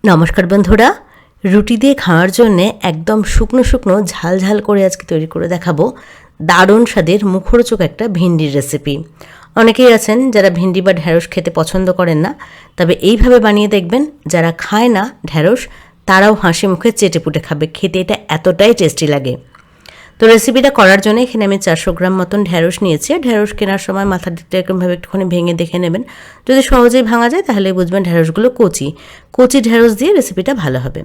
নমস্কার বন্ধুরা, রুটি দিয়ে খাওয়ার জন্যে একদম শুকনো শুকনো ঝাল ঝাল করে আজকে তৈরি করে দেখাবো দারুণ স্বাদের মুখরোচক একটা ভিন্ডির রেসিপি। অনেকেই আছেন যারা ভিন্ডি বা ঢ্যাঁড়স খেতে পছন্দ করেন না, তবে এইভাবে বানিয়ে দেখবেন যারা খায় না ঢ্যাঁড়স তারাও হাসি মুখে চেটেপুটে খাবে। খেতে এটা এতটাই টেস্টি লাগে। তো রেসিপিটা করার জন্য এখানে আমি 400 গ্রাম মতন ঢ্যাঁড়স নিয়েছি। আর ঢ্যাঁড়স কেনার সময় মাথার দিকটা এরকমভাবে একটুখানি ভেঙে দেখে নেবেন। যদি সহজেই ভাঙা যায় তাহলে বুঝবেন ঢ্যাঁড়সগুলো কচি কচি ঢ্যাঁড়স দিয়ে রেসিপিটা ভালো হবে।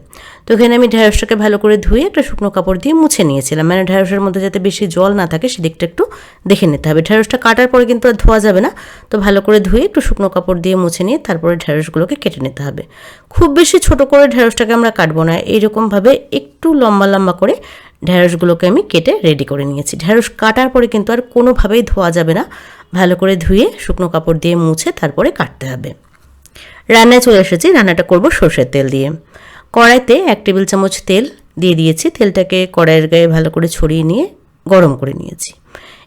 তো এখানে আমি ঢ্যাঁড়সটাকে ভালো করে ধুয়ে একটা শুকনো কাপড় দিয়ে মুছে নিয়েছিলাম। মানে ঢ্যাঁড়সের মধ্যে যাতে বেশি জল না থাকে সেদিকটা একটু দেখে নিতে হবে। ঢ্যাঁড়সটা কাটার পরে কিন্তু আর ধোয়া যাবে না, তো ভালো করে ধুয়ে একটু শুকনো কাপড় দিয়ে মুছে নিয়ে তারপরে ঢ্যাঁড়সগুলোকে কেটে নিতে হবে। খুব বেশি ছোট করে ঢ্যাঁড়সটাকে আমরা কাটবো না, এইরকমভাবে একটু লম্বা লম্বা করে ঢ্যাঁড়সগুলোকে আমি কেটে রেডি করে নিয়েছি। ঢ্যাঁড়স কাটার পরে কিন্তু আর কোনোভাবেই ধোয়া যাবে না, ভালো করে ধুয়ে শুকনো কাপড় দিয়ে মুছে তারপরে কাটতে হবে। রান্নায় চলে এসেছি। রান্নাটা করব সর্ষের তেল দিয়ে। কড়াইতে 1 টেবিল চামচ তেল দিয়ে দিয়েছি। তেলটাকে কড়াইয়ের গায়ে ভালো করে ছড়িয়ে নিয়ে গরম করে নিয়েছি।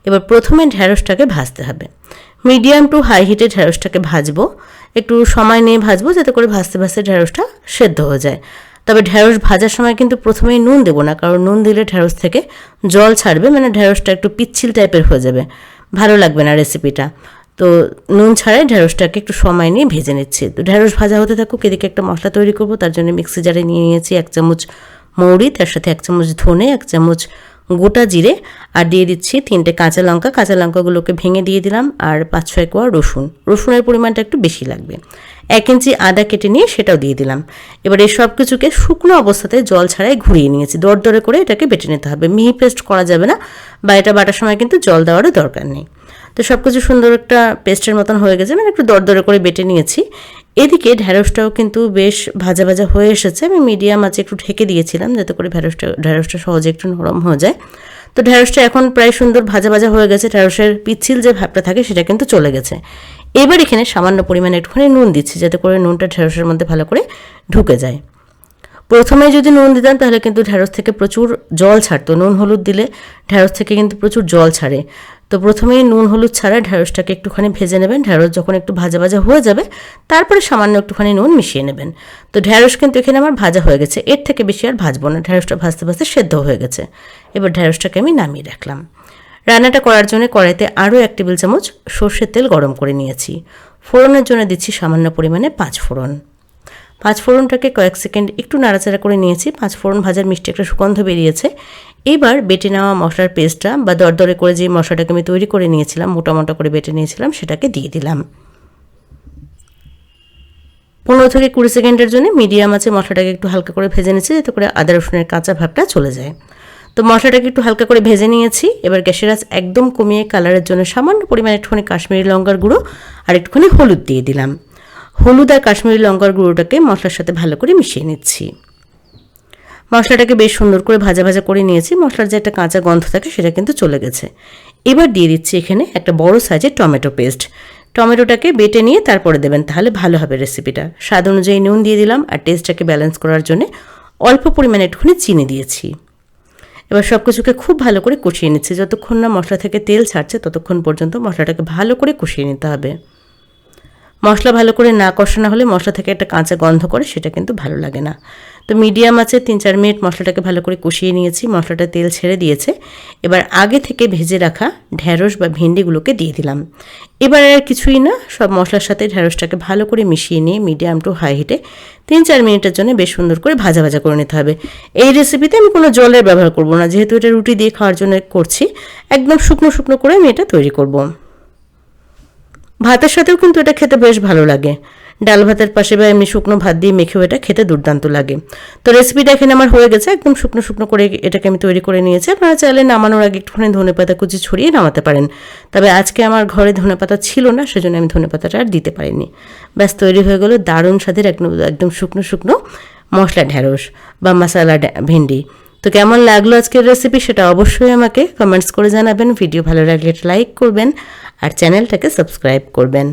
এবার প্রথমে ঢ্যাঁড়সটাকে ভাজতে হবে। মিডিয়াম টু হাই হিটে ঢ্যাঁড়সটাকে ভাজবো। একটু সময় নিয়ে ভাজবো যাতে করে ভাজতে ভাজতে ঢ্যাঁড়সটা সেদ্ধ হয়ে যায়। তবে ঢ্যাঁড়স ভাজার সময় কিন্তু প্রথমেই নুন দেবো না, কারণ নুন দিলে ঢ্যাঁড়স থেকে জল ছাড়বে, মানে ঢ্যাঁড়সটা একটু পিচ্ছিল টাইপের হয়ে যাবে, ভালো লাগবে না রেসিপিটা। তো নুন ছাড়াই ঢ্যাঁড়সটাকে একটু সময় নিয়ে ভেজে নিচ্ছি। তো ঢ্যাঁড়স ভাজা হতে থাকুক, এদিকে একটা মশলা তৈরি করব। তার জন্য মিক্সি জারে নিয়ে নিয়েছি 1 চামচ মৌরি, তার সাথে 1 চামচ ধনে, 1 চামচ গোটা জিরে, আর দিয়ে দিচ্ছি 3টে কাঁচা লঙ্কা। কাঁচা লঙ্কাগুলোকে ভেঙে দিয়ে দিলাম, আর 5-6 কোয়া রসুন। রসুনের পরিমাণটা একটু বেশি লাগবে। 1 ইঞ্চি আদা কেটে নিয়ে সেটাও দিয়ে দিলাম। এবার এই সব কিছুকে শুকনো অবস্থাতে জল ছাড়াই ঘুরিয়ে নিয়েছি। দরদরে করে এটাকে বেটে নিতে হবে, মিহি পেস্ট করা যাবে না, বা এটা বাটার সময় কিন্তু জল দেওয়ারও দরকার নেই। তো সব কিছু সুন্দর একটা পেস্টের মতন হয়ে গেছে, মানে একটু দরদরে করে বেটে নিয়েছি। এদিকে ঢ্যাঁড়সটাও কিন্তু বেশ ভাজা ভাজা হয়ে এসেছে। আমি মিডিয়াম আঁচে একটু ঢেকে দিয়েছিলাম যাতে করে ঢ্যাঁড়সটা সহজে একটু নরম হয়ে যায়। তো ঢ্যাঁড়সটা এখন প্রায় সুন্দর ভাজা ভাজা হয়ে গেছে। ঢ্যাঁড়সের পিচ্ছিল যে ভাবটা থাকে সেটা কিন্তু চলে গেছে। এবার এখানে সামান্য পরিমাণে একটুখানি নুন দিচ্ছি যাতে করে নুনটা ঢ্যাঁড়সের মধ্যে ভালো করে ঢুকে যায়। প্রথমে যদি নুন দিতাম তাহলে কিন্তু ঢ্যাঁড়স থেকে প্রচুর জল ছাড়তো। নুন হলুদ দিলে ঢ্যাঁড়স থেকে কিন্তু প্রচুর জল ছাড়ে। তো প্রথমেই নুন হলুদ ছাড়া ঢ্যাঁড়সটাকে একটুখানি ভেজে নেবেন। ঢ্যাঁড়স যখন একটু ভাজা ভাজা হয়ে যাবে তারপরে সামান্য একটুখানি নুন মিশিয়ে নেবেন। তো ঢ্যাঁড়স কিন্তু এখানে আমার ভাজা হয়ে গেছে, এর থেকে বেশি আর ভাজবো না। ঢ্যাঁড়সটা ভাজতে ভাজতে সেদ্ধ হয়ে গেছে। এবার ঢ্যাঁড়সটাকে আমি নামিয়ে রাখলাম। রান্নাটা করার জন্য কড়াইতে আরও 1 টেবিল চামচ সর্ষের তেল গরম করে নিয়েছি। ফোড়নের জন্য দিচ্ছি সামান্য পরিমাণে 5 ফোড়ন। 5 ফোড়নটাকে কয়েক সেকেন্ড একটু নাড়াচাড়া করে নিয়েছি। 5 ফোড়ন ভাজার মিষ্টি একটা সুগন্ধ বেরিয়েছে। এবার বেটে নেওয়া মশলার পেস্টটা বা দরদরে করে যে মশলাটাকে আমি তৈরি করে নিয়েছিলাম, মোটা মোটা করে বেটে নিয়েছিলাম, সেটাকে দিয়ে দিলাম। 15 থেকে 20 সেকেন্ডের জন্য মিডিয়াম আছে মশলাটাকে একটু হালকা করে ভেজে নিয়েছি যাতে করে আদা রসুনের কাঁচা ভাবটা চলে যায়। তো মশলাটাকে একটু হালকা করে ভেজে নিয়েছি। এবার গ্যাসের আঁচ একদম কমিয়ে কালারের জন্য সামান্য পরিমাণে একটুখানি কাশ্মীরি লঙ্কার গুঁড়ো আর একটুখানি হলুদ দিয়ে দিলাম। হলুদ আর কাশ্মীরি লঙ্কার গুঁড়োটাকে মশলার সাথে ভালো করে মিশিয়ে নিচ্ছি। মশলাটাকে বেশ সুন্দর করে ভাজা ভাজা করে নিয়েছি। মশলার যে একটা কাঁচা গন্ধ থাকে সেটা কিন্তু চলে গেছে। এবার দিয়ে দিচ্ছি এখানে একটা বড় সাইজের টমেটো পেস্ট। টমেটোটাকে বেটে নিয়ে তারপরে দেবেন, তাহলে ভালো হবে রেসিপিটা। স্বাদ অনুযায়ী নুন দিয়ে দিলাম, আর টেস্টটাকে ব্যালেন্স করার জন্য অল্প পরিমাণে একটুখানি চিনি দিয়েছি। এবার সব কিছুকে খুব ভালো করে কষিয়ে নিচ্ছি। যতক্ষণ না মশলা থেকে তেল ছাড়ছে ততক্ষণ পর্যন্ত মশলাটাকে ভালো করে কষিয়ে নিতে হবে। মশলা ভালো করে না কষানো হলে মশলা থেকে একটা কাঁচা গন্ধ করে, সেটা কিন্তু ভালো লাগে না। তো মিডিয়াম আছে 3-4 মিনিট মশলাটাকে ভালো করে কষিয়ে নিয়েছি। মশলাটা তেল ছেড়ে দিয়েছে। এবার আগে থেকে ভেজে রাখা ঢ্যাঁড়স বা ভেন্ডিগুলোকে দিয়ে দিলাম। এবার আর কিছুই না, সব মশলার সাথে ঢ্যাঁড়সটাকে ভালো করে মিশিয়ে নিয়ে মিডিয়াম টু হাই হিটে 3-4 মিনিটের জন্য বেশ সুন্দর করে ভাজা ভাজা করে নিতে হবে। এই রেসিপিতে আমি কোনো জলের ব্যবহার করব না, যেহেতু এটা রুটি দিয়ে খাওয়ার জন্য করছি। একদম শুকনো শুকনো করে আমি এটা তৈরি করব। ভাতের সাথেও কিন্তু এটা খেতে বেশ ভালো লাগে। ডাল ভাতের পাশে বা এমনি শুকনো ভাত দিয়ে মেখেও এটা খেতে দুর্দান্ত লাগে। তো রেসিপিটা এখানে আমার হয়ে গেছে। একদম শুকনো শুকনো করে এটাকে আমি তৈরি করে নিয়েছি। আপনারা চাইলে নামানোর আগে একটুখানি ধনেপাতা কুচি ছড়িয়ে নামাতে পারেন। তবে আজকে আমার ঘরে ধনেপাতা ছিল না, সেজন্য আমি ধনেপাতাটা আর দিতে পারিনি। ব্যাস তৈরি হয়ে গেল দারুণ স্বাদের একদম শুকনো শুকনো মশলা ঢ্যাঁড়স বা মশলা ভেন্ডি। তো কেমন লাগলো আজকের রেসিপি সেটা অবশ্যই আমাকে কমেন্টস করে জানাবেন। ভিডিও ভালো লাগলে লাইক করবেন আর চ্যানেলটাকে সাবস্ক্রাইব করবেন।